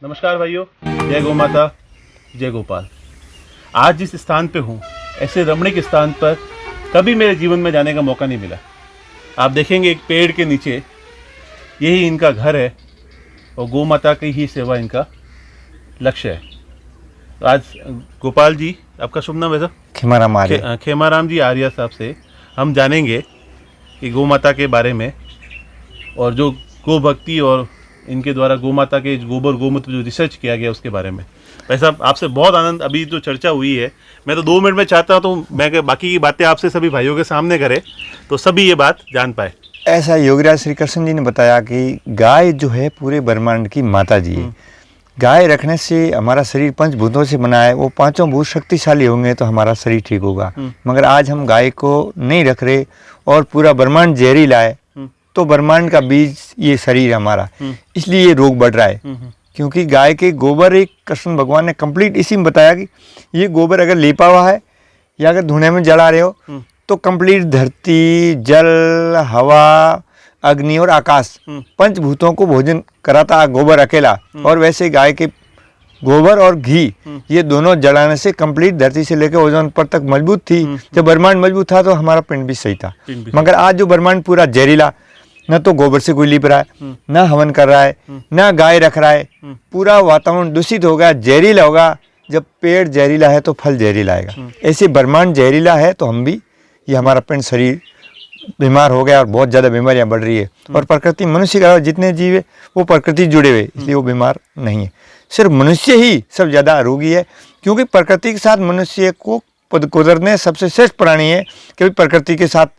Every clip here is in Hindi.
नमस्कार भाइयों, जय गौ माता, जय गोपाल। आज जिस स्थान पे हूँ, ऐसे रमणीक स्थान पर कभी मेरे जीवन में जाने का मौका नहीं मिला। आप देखेंगे एक पेड़ के नीचे यही इनका घर है और गौ माता की ही सेवा इनका लक्ष्य है। तो आज गोपाल जी, आपका शुभ नाम है सर? खेमाराम आर्य। खेमाराम जी आर्य साहब से हम जानेंगे कि गौ माता के बारे में और जो गो भक्ति और इनके द्वारा गौ माता के गोबर गोमूत्र जो रिसर्च किया गया उसके बारे में। भाई साहब, आपसे बहुत आनंद। अभी जो चर्चा हुई है, मैं तो 2 मिनट में चाहता हूँ तो मैं बाकी की बातें आपसे सभी भाइयों के सामने करें तो सभी ये बात जान पाए। ऐसा योगीराज श्री कृष्ण जी ने बताया कि गाय जो है पूरे ब्रह्मांड की माता जी है। गाय रखने से हमारा शरीर 5 भूतों से बना है, वो 5 भूत शक्तिशाली होंगे तो हमारा शरीर ठीक होगा। मगर आज हम गाय को नहीं रख रहे और पूरा ब्रह्मांड जहरीला है, तो ब्रह्मांड का बीज ये शरीर हमारा, इसलिए ये रोग बढ़ रहा है। क्योंकि गाय के गोबर, एक कृष्ण भगवान ने कंप्लीट इसी में बताया कि ये गोबर अगर लेपा हुआ है या अगर धुने में जला रहे हो तो कंप्लीट धरती, जल, हवा, अग्नि और आकाश 5 भूतों को भोजन कराता गोबर अकेला। और वैसे गाय के गोबर और घी ये दोनों जलाने से कंप्लीट धरती से लेकर ओजोन पर तक मजबूत थी। जब ब्रह्मांड मजबूत था तो हमारा पिंड भी सही था। मगर आज जो ब्रह्मांड पूरा जहरीला, न तो गोबर से कोई लिप रहा है, न हवन कर रहा है, न गाय रख रहा है, पूरा वातावरण दूषित होगा, जहरीला होगा। जब पेड़ जहरीला है तो फल जहरीला आएगा। ऐसे ब्रह्मांड जहरीला है तो हम भी, ये हमारा पिंड शरीर बीमार हो गया और बहुत ज़्यादा बीमारियां बढ़ रही है। और प्रकृति, मनुष्य का जितने जीव है वो प्रकृति जुड़े हुए, इसलिए वो बीमार नहीं है। सिर्फ मनुष्य ही सब ज़्यादा रोगी है, क्योंकि प्रकृति के साथ मनुष्य को कुदरत सबसे श्रेष्ठ प्राणी है कि प्रकृति के साथ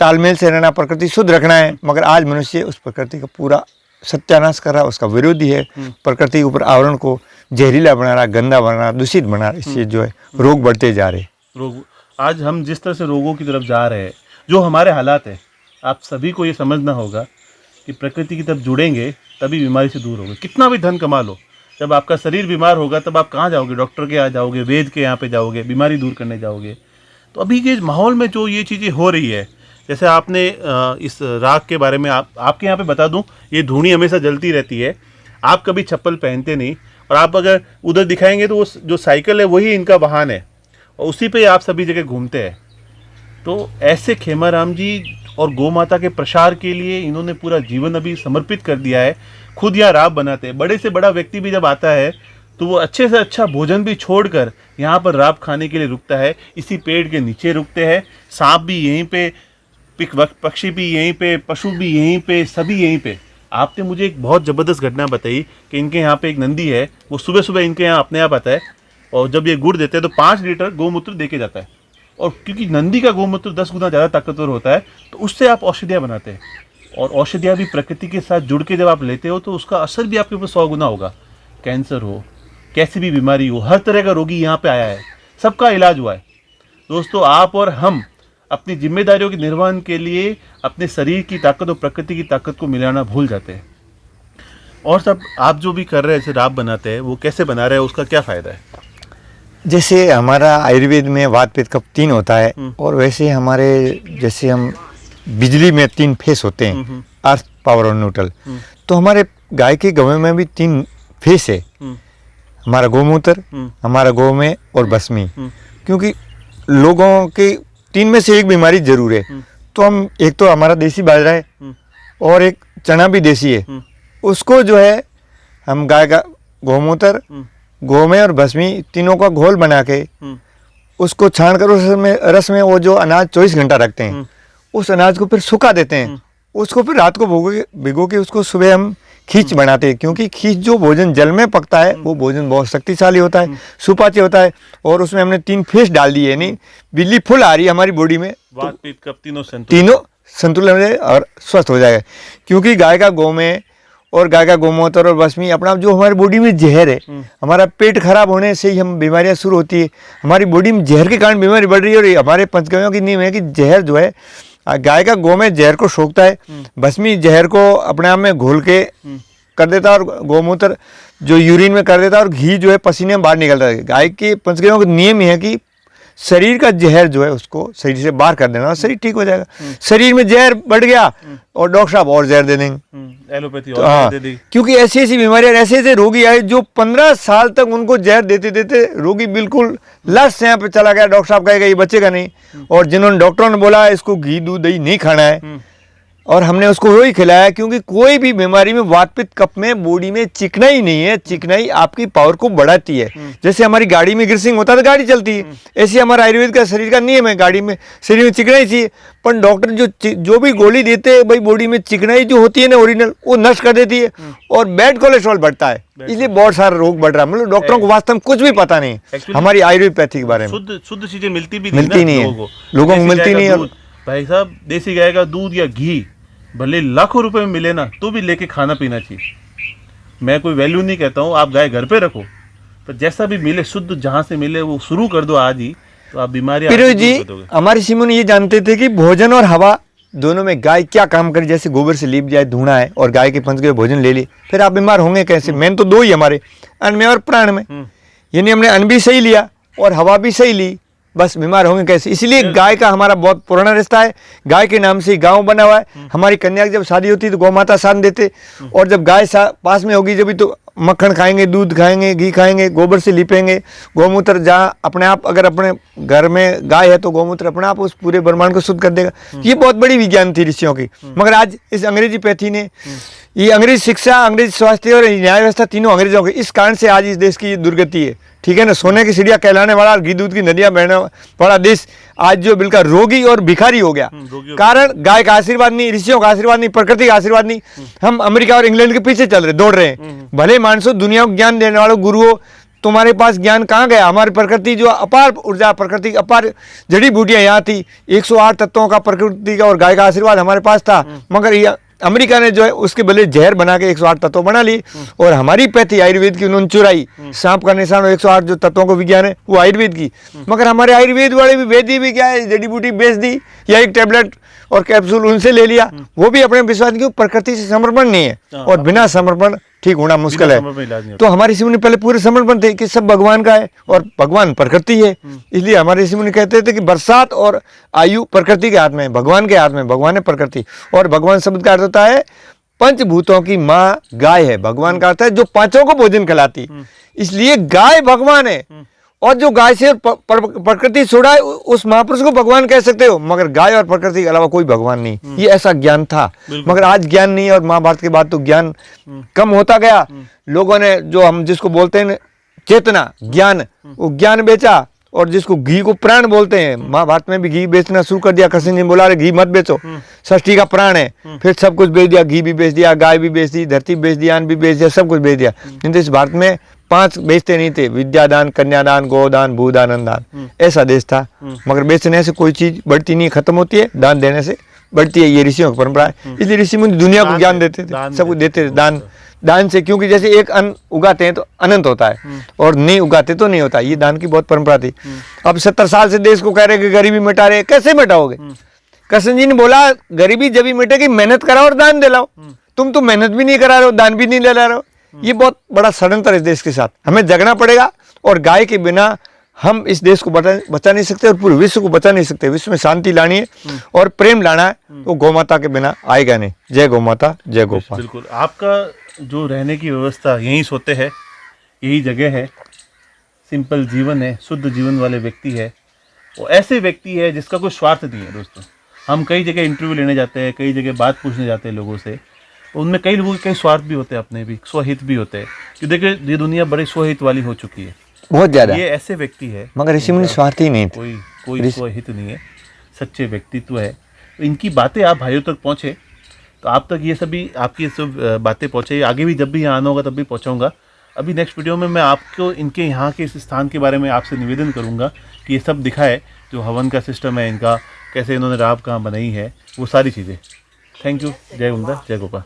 तालमेल से रहना, प्रकृति शुद्ध रखना है। मगर आज मनुष्य उस प्रकृति का पूरा सत्यानाश कर रहा है, उसका विरोधी है। प्रकृति के ऊपर आवरण को जहरीला बना रहा, गंदा बना रहा, दूषित बना रहा, इससे जो है रोग बढ़ते जा रहे। रोग, आज हम जिस तरह से रोगों की तरफ जा रहे हैं, जो हमारे हालात है, आप सभी को ये समझना होगा कि प्रकृति की तरफ जुड़ेंगे तभी बीमारी से दूर होंगे। कितना भी धन कमा लो, जब आपका शरीर बीमार होगा तब आप कहाँ जाओगे? डॉक्टर के यहाँ जाओगे, वैद्य के यहाँ पे जाओगे, बीमारी दूर करने जाओगे। तो अभी के माहौल में जो ये चीज़ें हो रही है, जैसे आपने इस राख के बारे में आपके यहाँ पे बता दूं, ये धूनी हमेशा जलती रहती है। आप कभी चप्पल पहनते नहीं, और आप अगर उधर दिखाएंगे तो वो जो साइकिल है वही इनका वाहन है और उसी पे आप सभी जगह घूमते हैं। तो ऐसे खेमाराम जी और गौ माता के प्रसार के लिए इन्होंने पूरा जीवन अभी समर्पित कर दिया है। खुद यहाँ राब बनाते हैं। बड़े से बड़ा व्यक्ति भी जब आता है तो वो अच्छे से अच्छा भोजन भी छोड़कर यहाँ पर राब खाने के लिए रुकता है। इसी पेड़ के नीचे रुकते हैं। सांप भी यहीं पे, पक्षी भी यहीं पे, पशु भी यहीं पे, सभी यहीं पे। आपने मुझे एक बहुत ज़बरदस्त घटना बताई कि इनके यहाँ पे एक नंदी है, वो सुबह सुबह इनके यहाँ अपने आप आता है और जब ये गुड़ देते हैं तो 5 लीटर गोमूत्र दे के जाता है। और क्योंकि नंदी का गोमूत्र 10 गुना ज़्यादा ताकतवर होता है तो उससे आप औषधियाँ बनाते हैं। और औषधियाँ भी प्रकृति के साथ जुड़ के जब आप लेते हो तो उसका असर भी आपके ऊपर 100 गुना होगा। कैंसर हो, कैसी भी बीमारी हो, हर तरह का रोगी यहाँ पर आया है, सबका इलाज हुआ है। दोस्तों, आप और हम अपनी जिम्मेदारियों के निर्वहन के लिए अपने शरीर की ताकत और प्रकृति की ताकत को मिलाना भूल जाते हैं। और सब आप जो भी कर रहे हैं, जैसे राब बनाते हैं, वो कैसे बना रहे हैं, उसका क्या फ़ायदा है? जैसे हमारा आयुर्वेद में वात पित्त कफ 3 होता है, और वैसे हमारे जैसे हम बिजली में 3 फेस होते हैं, अर्थ, पावर और न्यूट्रल। तो हमारे गाय के गौ में भी 3 फेस है। हमारा गोमूत्र, हमारा गौ में और भस्मी। क्योंकि लोगों के 3 में से एक बीमारी जरूर है। तो हम, एक तो हमारा देसी बाजरा है और एक चना भी देसी है, उसको जो है हम गाय का गोमूत्र, गोमे और भस्मी तीनों का घोल बना के उसको छान कर उसमें रस में वो जो अनाज 24 घंटा रखते हैं, उस अनाज को फिर सुखा देते हैं। उसको फिर रात को भिगो के उसको सुबह हम खींच बनाते हैं। क्योंकि खींच जो भोजन जल में पकता है वो भोजन बहुत शक्तिशाली होता है, सुपाच्य होता है। और उसमें हमने 3 फेस डाल दिए, यानी बिजली फुल आ रही है हमारी बॉडी में, वात पित्त कफ तीनों संतुलन में और स्वस्थ हो जाएगा। क्योंकि गाय का गौ में और गाय का गोमूत्र और भस्मी अपना जो हमारी बॉडी में जहर है, हमारा पेट खराब होने से ही हम बीमारियां शुरू होती है। हमारी बॉडी में जहर के कारण बीमारी बढ़ रही है। और हमारे पंचगव्यों की नींव है कि जहर जो है, गाय का गौ में जहर को सोखता है, भस्मी जहर को अपने आप में घोल के कर देता है, और गोमूत्र जो यूरिन में कर देता है, और घी जो है पसीने में बाहर निकलता है। गाय के पंचगव्यों का नियम ही है कि शरीर का जहर जो है उसको शरीर से बाहर कर देना और शरीर ठीक हो जाएगा। शरीर में जहर बढ़ गया और डॉक्टर साहब और जहर दे देंगे। एलोपैथी तो और हाँ, दे दी। क्योंकि ऐसी ऐसी बीमारियां, ऐसे ऐसे रोगी आए जो 15 साल तक उनको जहर देते देते रोगी बिल्कुल लास्ट यहाँ पे चला गया। डॉक्टर साहब कहेगा ये बचेगा नहीं, और जिन्होंने डॉक्टरों ने बोला इसको घी दूध दही नहीं खाना है, और हमने उसको वही खिलाया। क्योंकि कोई भी बीमारी में वात पित्त कफ में बॉडी में चिकनाई नहीं है, चिकनाई आपकी पावर को बढ़ाती है। जैसे हमारी गाड़ी में ग्रीसिंग होता है तो गाड़ी चलती है, ऐसे हमारा आयुर्वेद का शरीर का नियम है, गाड़ी में शरीर में चिकनाई चाहिए। पर डॉक्टर जो भी गोली देते हैं भाई, बॉडी में चिकनाई जो होती है ना ओरिजिनल, वो नष्ट कर देती है, और बैड कोलेस्ट्रॉल बढ़ता है, इसलिए बहुत सारा रोग बढ़ रहा है। मतलब डॉक्टरों को वास्तव में कुछ भी पता नहीं हमारी आयुर्वेदैथिक के बारे में। शुद्ध चीजें मिलती भी मिलती नहीं है, लोगों को मिलती नहीं है। भाई साहब, देसी गाय का दूध या घी भले लाखों रुपए में मिले ना, तो भी लेके खाना पीना चाहिए। मैं कोई वैल्यू नहीं कहता हूँ, आप गाय घर पे रखो, पर जैसा भी मिले शुद्ध, जहाँ से मिले वो शुरू कर दो आज ही, तो आप बीमारी जी हमारे ऋषि मुनि ये जानते थे कि भोजन और हवा दोनों में गाय क्या काम करे। जैसे गोबर से लीप जाए, धूणा है, और गाय के पंच के भोजन ले ली, फिर आप बीमार होंगे कैसे? मेन तो दो ही हमारे, अन्न में और प्राण में। यानी हमने अन्न भी सही लिया और हवा भी सही ली, बस बीमार होंगे कैसे? इसलिए गाय का हमारा बहुत पुराना रिश्ता है। गाय के नाम से गांव बना हुआ है। हमारी कन्या की जब शादी होती है तो गौ माता सान देते, और जब गाय पास में होगी जब तो मक्खन खाएंगे, दूध खाएंगे, घी खाएंगे, गोबर से लिपेंगे। गौमूत्र जहाँ अपने आप, अगर अपने घर में गाय है तो गौमूत्र अपने आप उस पूरे ब्रह्मांड को शुद्ध कर देगा। ये बहुत बड़ी विज्ञान थी ऋषियों की। मगर आज इस अंग्रेजी पैथी ने, ये अंग्रेजी शिक्षा, अंग्रेजी स्वास्थ्य और न्याय व्यवस्था तीनों अंग्रेजों की, इस कारण से आज इस देश की दुर्गति है। ठीक है ना, सोने की चिड़िया कहलाने वाला, घी दूध की नदियां बहने वाला देश आज जो बिल्कुल रोगी और भिखारी हो गया। कारण गाय का आशीर्वाद नहीं, ऋषियों का आशीर्वाद नहीं, प्रकृति का आशीर्वाद नहीं। हम अमेरिका और इंग्लैंड के पीछे चल रहे, दौड़ रहे हैं। भले मानसो, दुनिया को ज्ञान देने वालों गुरुओं, तुम्हारे पास ज्ञान कहाँ गया? हमारी प्रकृति जो अपार ऊर्जा, प्रकृति अपार जड़ी बूटियां यहाँ थी, 108 तत्वों का प्रकृति का और गाय का आशीर्वाद हमारे पास था। मगर ये अमेरिका ने जो है उसके बदले जहर बना के 108 तत्व बना लिए, और हमारी पैथी आयुर्वेद की उन्होंने चुराई। सांप का निशान 108 जो तत्वों को विज्ञान है वो आयुर्वेद की। मगर हमारे आयुर्वेद वाले भी वेदी भी क्या है, जड़ी बूटी बेच दी, या एक टेबलेट और कैप्सूल उनसे ले लिया, वो भी अपने विश्वास की। प्रकृति से समर्पण नहीं है, और बिना समर्पण ठीक होना मुश्किल है। तो हमारे ऋषि मुनि पहले पूरे समर्पण थे कि सब भगवान का है, और भगवान प्रकृति है। इसलिए हमारे ऋषि मुनि कहते थे कि बरसात और आयु प्रकृति के हाथ में है, भगवान के हाथ में। भगवान है प्रकृति, और भगवान शब्द का अर्थ होता है पंचभूतों की माँ गाय है। भगवान का अर्थ है जो पांचों को भोजन खिलाती। इसलिए गाय भगवान है, और जो गाय से प्रकृति छोड़ा है उस महापुरुष को भगवान कह सकते हो। मगर गाय और प्रकृति के अलावा कोई भगवान नहीं, ये ऐसा ज्ञान था। मगर आज ज्ञान नहीं, और महाभारत के बाद तो ज्ञान कम होता गया। लोगों ने जो हम जिसको बोलते हैं चेतना ज्ञान, वो ज्ञान बेचा, और जिसको घी को प्राण बोलते हैं, महाभारत में भी घी बेचना शुरू कर दिया। कृष्ण जी बोला रहे घी मत बेचो, षष्ठी का प्राण है। फिर सब कुछ बेच दिया, घी भी बेच दिया, गाय भी बेच दी, धरती बेच दी, अन्न भी बेच दिया, सब कुछ बेच दिया। किंतु इस भारत में 5 बेचते नहीं थे, विद्यादान, कन्यादान, गोदान, भूदान, अन्नदान, ऐसा देश था। मगर बेचने से कोई चीज बढ़ती नहीं, खत्म होती है, दान देने से बढ़ती है। ये ऋषियों की परंपरा है। इसलिए ऋषि मुनि दुनिया को ज्ञान देते थे, सब कुछ देते थे दान से। क्योंकि जैसे एक अन्न उगाते हैं तो अनंत होता है, और नहीं उगाते तो नहीं होता। ये दान की बहुत परंपरा थी। अब 70 साल से देश को कह रहे कि गरीबी मिटा रहे, कैसे मिटाओगे? कृष्ण जी ने बोला गरीबी जब भी मिटेगी, मेहनत कराओ और दान दिलाओ। तुम तो मेहनत भी नहीं करा रहे हो, दान भी नहीं ले रहे हो। ये बहुत बड़ा षड्यंत्र है इस देश के साथ। हमें जगना पड़ेगा, और गाय के बिना हम इस देश को बचा नहीं सकते, और पूरे विश्व को बचा नहीं सकते। विश्व में शांति लानी है और प्रेम लाना है, तो गौ माता के बिना आएगा नहीं। जय गौ माता, जय गोपाल। बिल्कुल, आपका जो रहने की व्यवस्था, यहीं सोते हैं, यही जगह है, सिंपल जीवन है, शुद्ध जीवन वाले व्यक्ति है। वो ऐसे व्यक्ति है जिसका कोई स्वार्थ नहीं है। दोस्तों, हम कई जगह इंटरव्यू लेने जाते हैं, कई जगह बात पूछने जाते हैं लोगों से, उनमें कई लोगों के कई स्वार्थ भी होते हैं, अपने भी स्वहित भी होते हैं। क्योंकि देखिए ये दुनिया बड़ी स्वहित वाली हो चुकी है, बहुत ज्यादा। ये ऐसे व्यक्ति है, मगर ऋषि मुनि स्वार्थी नहीं थे, कोई स्वहित नहीं है, सच्चे व्यक्तित्व है। तो इनकी बातें आप भाइयों तक पहुँचे, तो आप तक ये सभी आपकी ये सब बातें पहुँचे। आगे भी जब भी यहाँ आना होगा तब भी पहुँचाऊँगा। अभी नेक्स्ट वीडियो में मैं आपको इनके यहाँ के इस स्थान के बारे में आपसे निवेदन करूँगा कि ये सब दिखाए, जो हवन का सिस्टम है इनका, कैसे इन्होंने राब कहाँ बनाई है, वो सारी चीज़ें। Thank you. जय गुंदा, जय गोपाल।